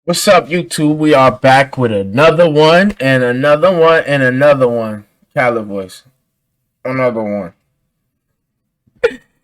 What's up, YouTube? We are back with another one and another one and another one. Cali voice. Another one.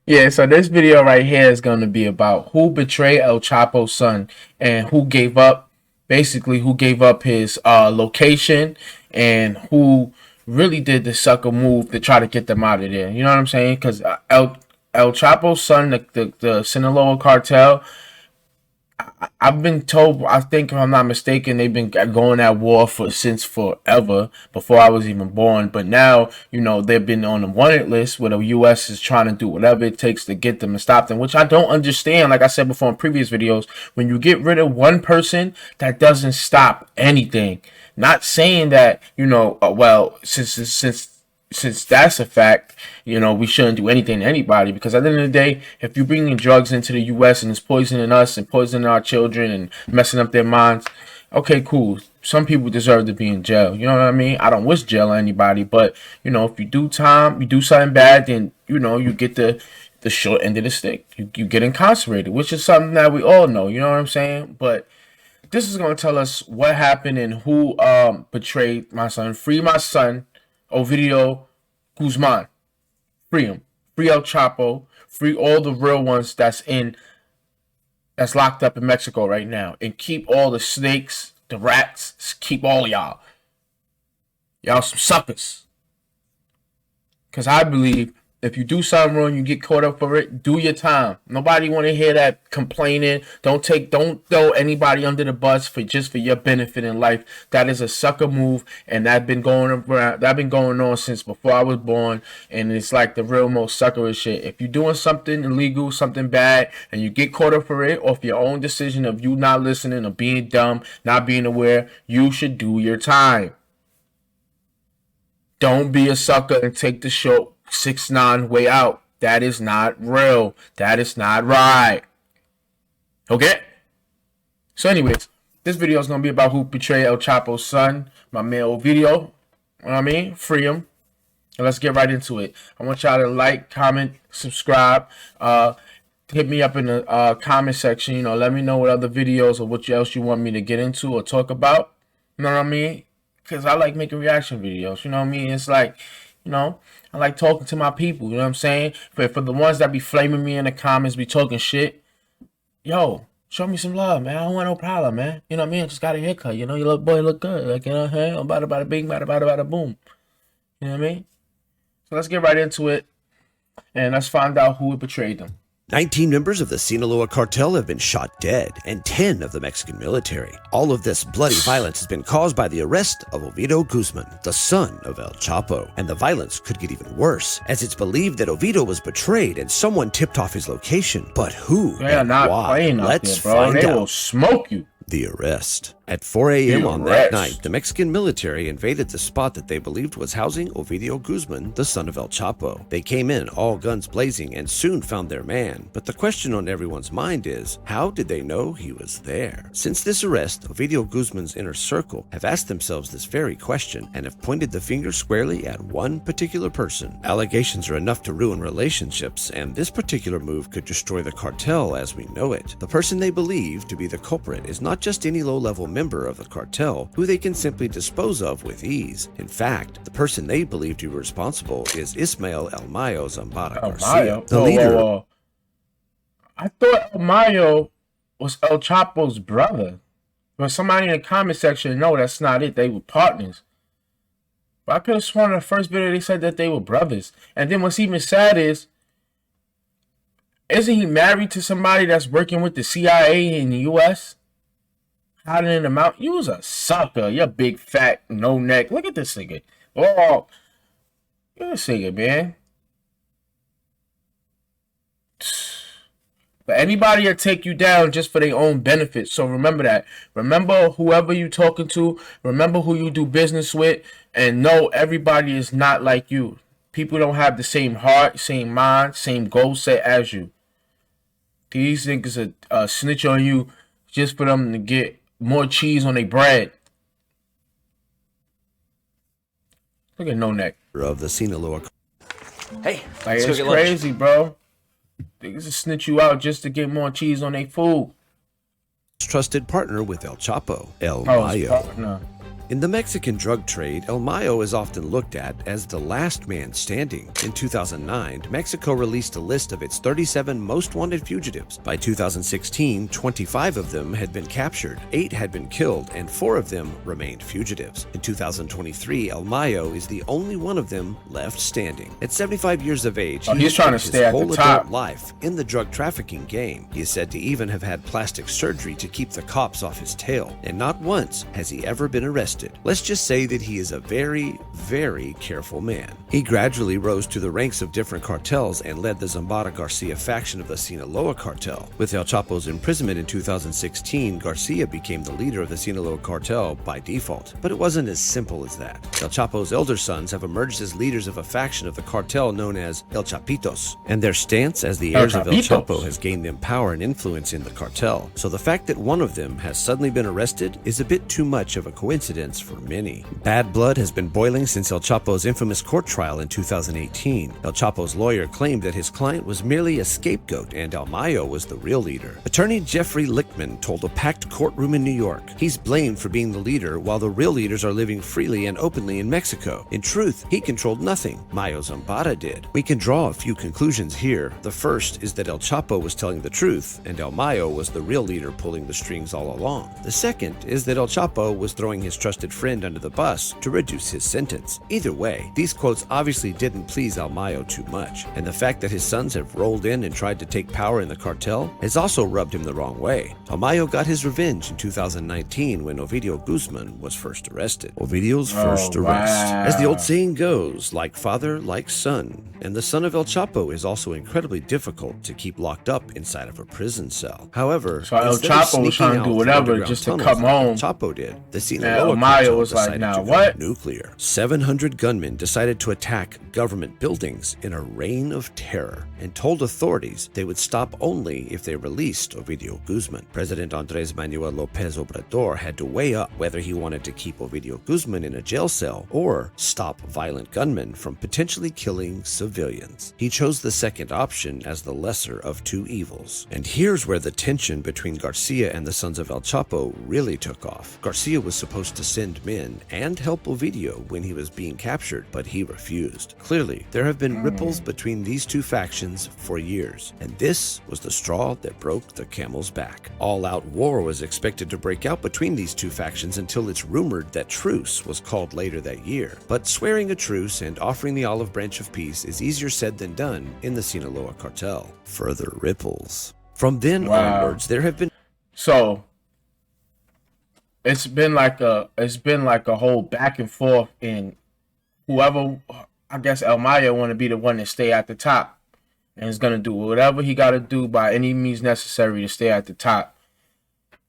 Yeah, so this video right here is going to be about who betrayed El Chapo's son and who gave up, basically, who gave up his location and who really did the sucker move to try to get them out of there. You know what I'm saying? Because El Chapo's son, the Sinaloa cartel, I've been told, I think if I'm not mistaken, they've been going at war since forever, before I was even born. But now, they've been on the wanted list where the U.S. is trying to do whatever it takes to get them and stop them, which I don't understand. Like I said before in previous videos, when you get rid of one person, that doesn't stop anything. Not saying that, well, since that's a fact, we shouldn't do anything to anybody, because at the end of the day, if you're bringing drugs into the U.S. and it's poisoning us and poisoning our children and messing up their minds, okay, cool. Some people deserve to be in jail. You know what I mean? I don't wish jail on anybody, but, if you do time, you do something bad, then, you get the short end of the stick. You get incarcerated, which is something that we all know. You know what I'm saying? But this is going to tell us what happened and who betrayed my son. Free my son, Ovidio Guzman. Free him. Free El Chapo. Free all the real ones that's locked up in Mexico right now. And keep all the snakes, the rats, keep all y'all. Y'all some suckers. Because I believe if you do something wrong, you get caught up for it, do your time. Nobody want to hear that complaining. Don't throw anybody under the bus for your benefit in life. That is a sucker move, and that's been going on since before I was born, and it's like the real most suckerish shit. If you're doing something illegal, something bad, and you get caught up for it off your own decision of you not listening or being dumb, not being aware, you should do your time. Don't be a sucker and take the short 6ix9ine way out. That is not real. That is not right. Okay? So anyways, this video is going to be about who betrayed El Chapo's son, my man Ovidio. You know what I mean? Free him. And let's get right into it. I want y'all to like, comment, subscribe. Hit me up in the comment section. Let me know what other videos or what else you want me to get into or talk about. You know what I mean? Because I like making reaction videos. You know what I mean? It's like, I like talking to my people. You know what I'm saying? For the ones that be flaming me in the comments, be talking shit, yo, show me some love, man. I don't want no problem, man. You know what I mean? I just got a haircut. Your little boy look good. Like, bada bing, bada boom. You know what I mean? So let's get right into it, and let's find out who betrayed them. 19 members of the Sinaloa cartel have been shot dead, and 10 of the Mexican military. All of this bloody violence has been caused by the arrest of Ovidio Guzman, the son of El Chapo. And the violence could get even worse, as it's believed that Ovidio was betrayed and someone tipped off his location. But who and why? Let's find out. They will smoke you. The arrest. At 4 a.m. on that night, the Mexican military invaded the spot that they believed was housing Ovidio Guzman, the son of El Chapo. They came in, all guns blazing, and soon found their man. But the question on everyone's mind is, how did they know he was there? Since this arrest, Ovidio Guzman's inner circle have asked themselves this very question and have pointed the finger squarely at one particular person. Allegations are enough to ruin relationships, and this particular move could destroy the cartel as we know it. The person they believe to be the culprit is not just any low-level member of the cartel who they can simply dispose of with ease. In fact, the person they believe to be responsible is Ismael El Mayo Zambada Garcia, the leader. I thought El Mayo was El Chapo's brother, but somebody in the comment section, no, that's not it. They were partners. But I could have sworn in the first video they said that they were brothers. And then what's even sad is, isn't he married to somebody that's working with the CIA in the U.S.? Hiding in the mountain. You was a sucker. You're big, fat, no neck. Look at this nigga. Oh, you're a nigga, man. But anybody will take you down just for their own benefit. So remember that. Remember whoever you talking to. Remember who you do business with. And know everybody is not like you. People don't have the same heart, same mind, same goal set as you. These niggas are snitch on you just for them to get more cheese on their bread. Look at No Neck. Of the Sinaloa. Hey, like, it's crazy, bro. Niggas will snitch you out just to get more cheese on their food. trusted partner with El Chapo, El Oh, his Mayo. partner. In the Mexican drug trade, El Mayo is often looked at as the last man standing. In 2009, Mexico released a list of its 37 most wanted fugitives. By 2016, 25 of them had been captured, 8 had been killed, and 4 of them remained fugitives. In 2023, El Mayo is the only one of them left standing. At 75 years of age, He's trying to spent stay his at the whole top. adult life in the drug trafficking game. He is said to even have had plastic surgery to keep the cops off his tail, and not once has he ever been arrested. Let's just say that he is a very, very careful man. He gradually rose to the ranks of different cartels and led the Zambada Garcia faction of the Sinaloa cartel. With El Chapo's imprisonment in 2016, Garcia became the leader of the Sinaloa cartel by default. But it wasn't as simple as that. El Chapo's elder sons have emerged as leaders of a faction of the cartel known as El Chapitos, and their stance as the heirs of El Chapo has gained them power and influence in the cartel. So the fact that one of them has suddenly been arrested is a bit too much of a coincidence for many. Bad blood has been boiling since El Chapo's infamous court trial in 2018. El Chapo's lawyer claimed that his client was merely a scapegoat and El Mayo was the real leader. Attorney Jeffrey Lichtman told a packed courtroom in New York he's blamed for being the leader while the real leaders are living freely and openly in Mexico. In truth, he controlled nothing. Mayo Zambada did. We can draw a few conclusions here. The first is that El Chapo was telling the truth and El Mayo was the real leader pulling the strings all along. The second is that El Chapo was throwing his trusted friend under the bus to reduce his sentence. Either way, these quotes obviously didn't please El Mayo too much, and the fact that his sons have rolled in and tried to take power in the cartel has also rubbed him the wrong way. El Mayo got his revenge in 2019 when Ovidio Guzman was first arrested. Ovidio's first arrest. As the old saying goes, like father, like son, and the son of El Chapo is also incredibly difficult to keep locked up inside of a prison cell. However, so El Chapo was trying to do whatever just to come home. El Chapo did. The Sinaloa Mayo was like, now what? Nuclear. 700 gunmen decided to attack government buildings in a reign of terror and told authorities they would stop only if they released Ovidio Guzman. President Andrés Manuel López Obrador had to weigh up whether he wanted to keep Ovidio Guzman in a jail cell or stop violent gunmen from potentially killing civilians. He chose the second option as the lesser of two evils. And here's where the tension between Garcia and the sons of El Chapo really took off. Garcia was supposed to send men and help Ovidio when he was being captured, but he refused. Clearly, there have been ripples between these two factions for years, and this was the straw that broke the camel's back. All-out war was expected to break out between these two factions until it's rumored that truce was called later that year. But swearing a truce and offering the olive branch of peace is easier said than done in the Sinaloa cartel. Further ripples. From then onwards, there have been... So it's been like a whole back and forth, and whoever, I guess El Mayo want to be the one to stay at the top, and is gonna do whatever he got to do by any means necessary to stay at the top.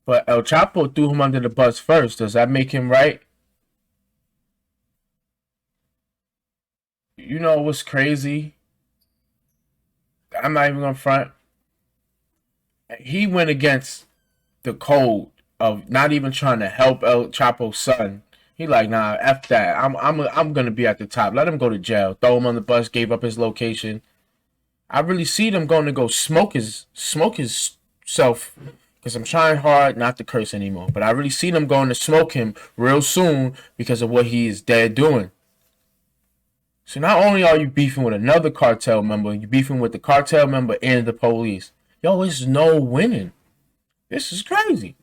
But El Chapo threw him under the bus first. Does that make him right? You know what's crazy? I'm not even gonna front. He went against the code of not even trying to help El Chapo's son. He like, nah, F that. I'm gonna be at the top. Let him go to jail. Throw him on the bus, gave up his location. I really see them going to go smoke his self, because I'm trying hard not to curse anymore. But I really see them going to smoke him real soon because of what he is dead doing. So not only are you beefing with another cartel member, you're beefing with the cartel member and the police. Yo, it's no winning. This is crazy.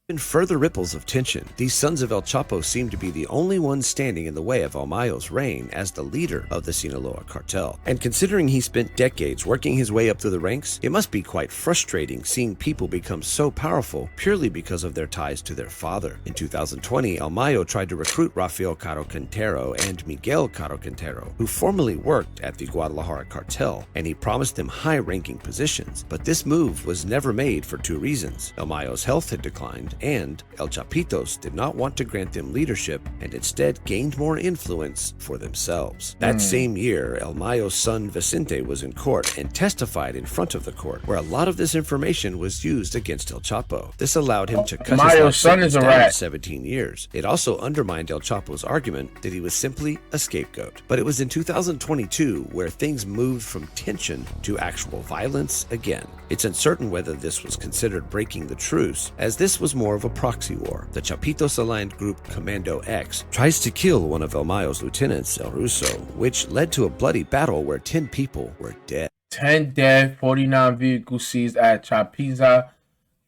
In further ripples of tension, these sons of El Chapo seem to be the only ones standing in the way of El Mayo's reign as the leader of the Sinaloa cartel. And considering he spent decades working his way up through the ranks, it must be quite frustrating seeing people become so powerful purely because of their ties to their father. In 2020, El Mayo tried to recruit Rafael Caro Quintero and Miguel Caro Quintero, who formerly worked at the Guadalajara cartel, and he promised them high-ranking positions. But this move was never made for two reasons. El Mayo's health had declined, and El Chapitos did not want to grant them leadership and instead gained more influence for themselves. That same year, El Mayo's son Vicente was in court and testified in front of the court, where a lot of this information was used against El Chapo. This allowed him to cut his life sentence down to 17 years. It also undermined El Chapo's argument that he was simply a scapegoat. But it was in 2022 where things moved from tension to actual violence again. It's uncertain whether this was considered breaking the truce, as this was more of a proxy war. The Chapitos-aligned group Commando X tries to kill one of El Mayo's lieutenants, El Russo, which led to a bloody battle where 10 people were dead. 10 dead, 49 vehicles seized at Chapiza.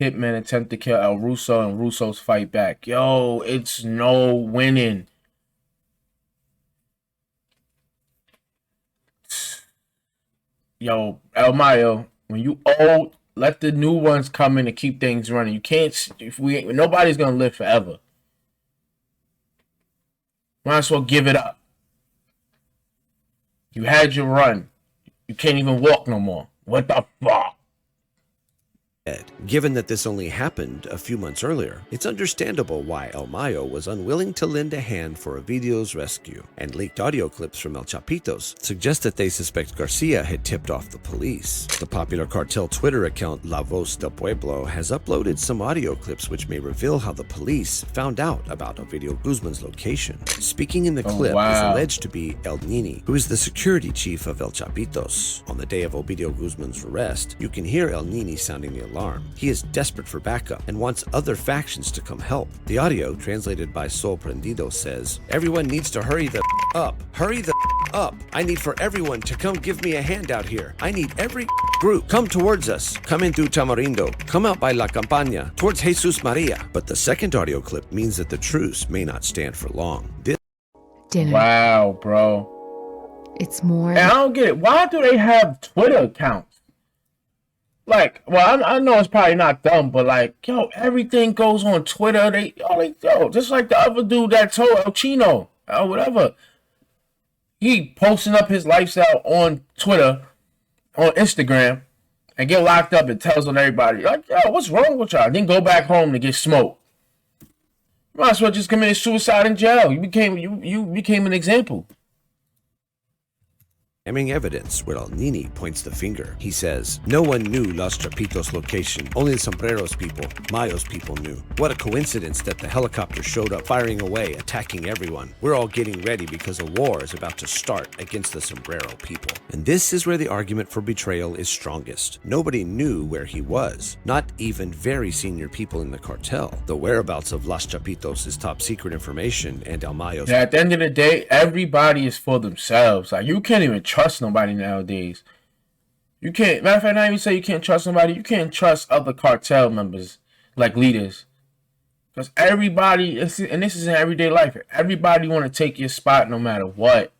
Hitmen attempt to kill El Russo and Russo's fight back. Yo, it's no winning. Yo, El Mayo, when you old, let the new ones come in and keep things running. You can't, nobody's gonna live forever. Might as well give it up. You had your run. You can't even walk no more. What the fuck? Given that this only happened a few months earlier, it's understandable why El Mayo was unwilling to lend a hand for Ovidio's rescue, and leaked audio clips from El Chapitos suggest that they suspect Garcia had tipped off the police. The popular cartel Twitter account La Voz del Pueblo has uploaded some audio clips which may reveal how the police found out about Ovidio Guzman's location. Speaking in the clip is alleged to be El Nini, who is the security chief of El Chapitos. On the day of Ovidio Guzman's arrest, you can hear El Nini sounding the alarm. He is desperate for backup and wants other factions to come help. The audio, translated by Sol Prendido, says, "Everyone needs to hurry the up. Hurry the up. I need for everyone to come give me a hand out here. I need every group. Come towards us. Come into Tamarindo. Come out by La Campaña, towards Jesus Maria." But the second audio clip means that the truce may not stand for long. Dinner. Wow, bro. It's more. And I don't get it. Why do they have Twitter accounts? Like, well, I know it's probably not dumb, but like, yo, everything goes on Twitter. Yo, just like the other dude that told El Chino or whatever. He posting up his lifestyle on Twitter, on Instagram, and get locked up and tells on everybody, like, yo, what's wrong with y'all? Then go back home to get smoked. You might as well just commit suicide in jail. You became an example. Evidence where El Nini points the finger. He says, "No one knew Los Chapitos' location. Only the Sombreros people, Mayo's people knew. What a coincidence that the helicopter showed up firing away, attacking everyone. We're all getting ready because a war is about to start against the Sombrero people." And this is where the argument for betrayal is strongest. Nobody knew where he was. Not even very senior people in the cartel. The whereabouts of Los Chapitos is top secret information, and El Mayo's... At the end of the day, everybody is for themselves. Like, you can't even trust nobody nowadays. You can't. Matter of fact, not even say you can't trust somebody. You can't trust other cartel members, like leaders, because everybody. And this is in everyday life. Everybody want to take your spot, no matter what.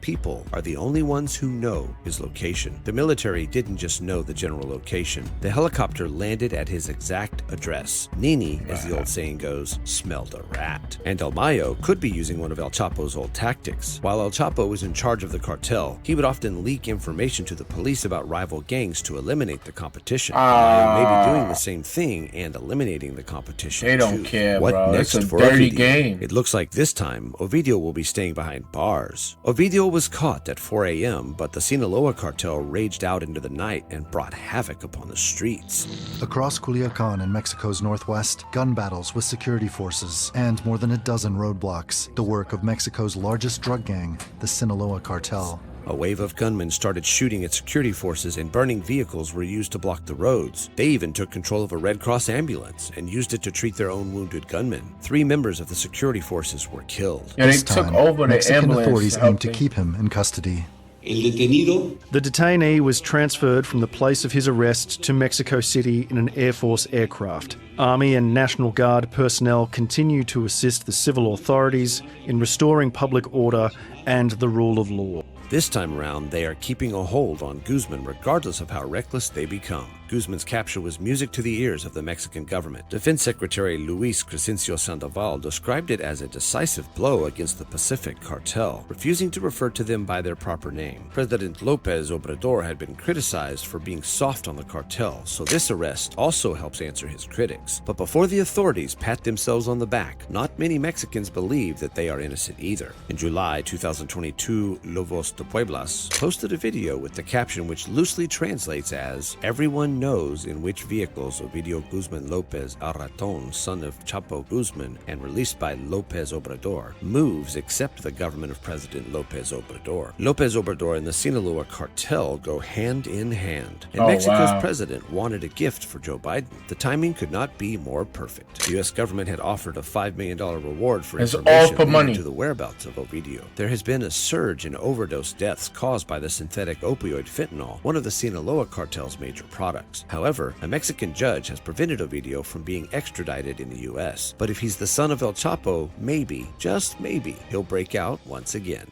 People are the only ones who know his location. The military didn't just know the general location. The helicopter landed at his exact address. Nini, as the old saying goes, smelled a rat. And El Mayo could be using one of El Chapo's old tactics. While El Chapo was in charge of the cartel, he would often leak information to the police about rival gangs to eliminate the competition. Mayo may be doing the same thing and eliminating the competition. They don't care, what bro. next It's a for dirty Ovidio? game. It looks like this time, Ovidio will be staying behind bars. Ovidio was caught at 4 a.m., but the Sinaloa cartel raged out into the night and brought havoc upon the streets. Across Culiacan in Mexico's northwest, gun battles with security forces and more than a dozen roadblocks, the work of Mexico's largest drug gang, the Sinaloa Cartel. A wave of gunmen started shooting at security forces, and burning vehicles were used to block the roads. They even took control of a Red Cross ambulance and used it to treat their own wounded gunmen. 3 members of the security forces were killed. Yeah, they This took time, over the Mexican ambulance. authorities aimed to keep him in custody. The detainee was transferred from the place of his arrest to Mexico City in an Air Force aircraft. Army and National Guard personnel continue to assist the civil authorities in restoring public order and the rule of law. This time around, they are keeping a hold on Guzman regardless of how reckless they become. Guzman's capture was music to the ears of the Mexican government. Defense Secretary Luis Crescencio Sandoval described it as a decisive blow against the Pacific Cartel, refusing to refer to them by their proper name. President López Obrador had been criticized for being soft on the cartel, so this arrest also helps answer his critics. But before the authorities pat themselves on the back, not many Mexicans believe that they are innocent either. In July 2022, Lobos de Pueblas posted a video with the caption which loosely translates as, "Everyone knows in which vehicles Ovidio Guzman Lopez Arraton, son of Chapo Guzman and released by López Obrador, moves except the government of President López Obrador." López Obrador and the Sinaloa cartel go hand in hand, and Mexico's president wanted a gift for Joe Biden. The timing could not be more perfect. The U.S. government had offered a $5 million reward for information leading to the whereabouts of Ovidio. There has been a surge in overdose deaths caused by the synthetic opioid fentanyl, one of the Sinaloa cartel's major products. However, a Mexican judge has prevented Ovidio from being extradited in the U.S. But if he's the son of El Chapo, maybe, just maybe, he'll break out once again.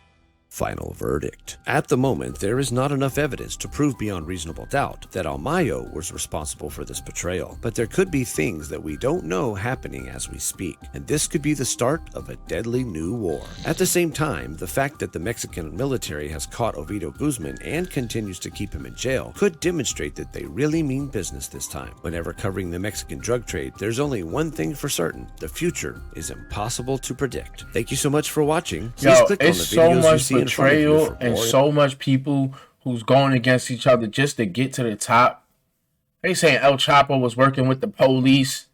Final verdict. At the moment, there is not enough evidence to prove beyond reasonable doubt that Mayo was responsible for this betrayal, but there could be things that we don't know happening as we speak, and this could be the start of a deadly new war. At the same time, the fact that the Mexican military has caught Ovidio Guzman and continues to keep him in jail could demonstrate that they really mean business this time. Whenever covering the Mexican drug trade, there's only one thing for certain: the future is impossible to predict. Thank you so much for watching. Please click on the videos you see betrayal and so much people who's going against each other just to get to the top. They saying El Chapo was working with the police,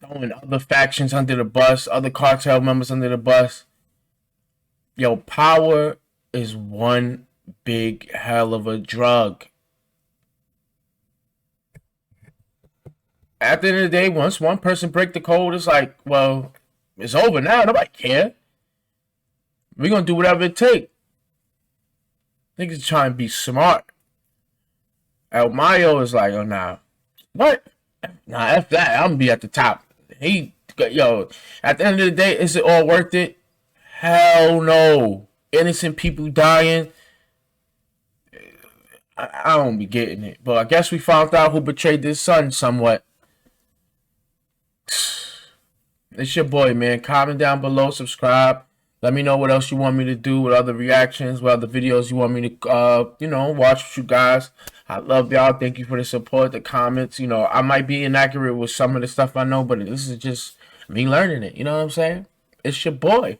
throwing other factions under the bus, other cartel members under the bus. Yo, power is one big hell of a drug. At the end of the day, once one person break the code, it's like, well, it's over now. Nobody care. We're going to do whatever it takes. Niggas trying to be smart. El Mayo is like, oh, nah. What? Nah, F that. I'm going to be at the top. Yo, at the end of the day, is it all worth it? Hell no. Innocent people dying. I don't be getting it. But I guess we found out who betrayed this son somewhat. It's your boy, man. Comment down below. Subscribe. Let me know what else you want me to do, what other reactions, what other videos you want me to, watch with you guys. I love y'all. Thank you for the support, the comments. I might be inaccurate with some of the stuff I know, but this is just me learning it. You know what I'm saying? It's your boy.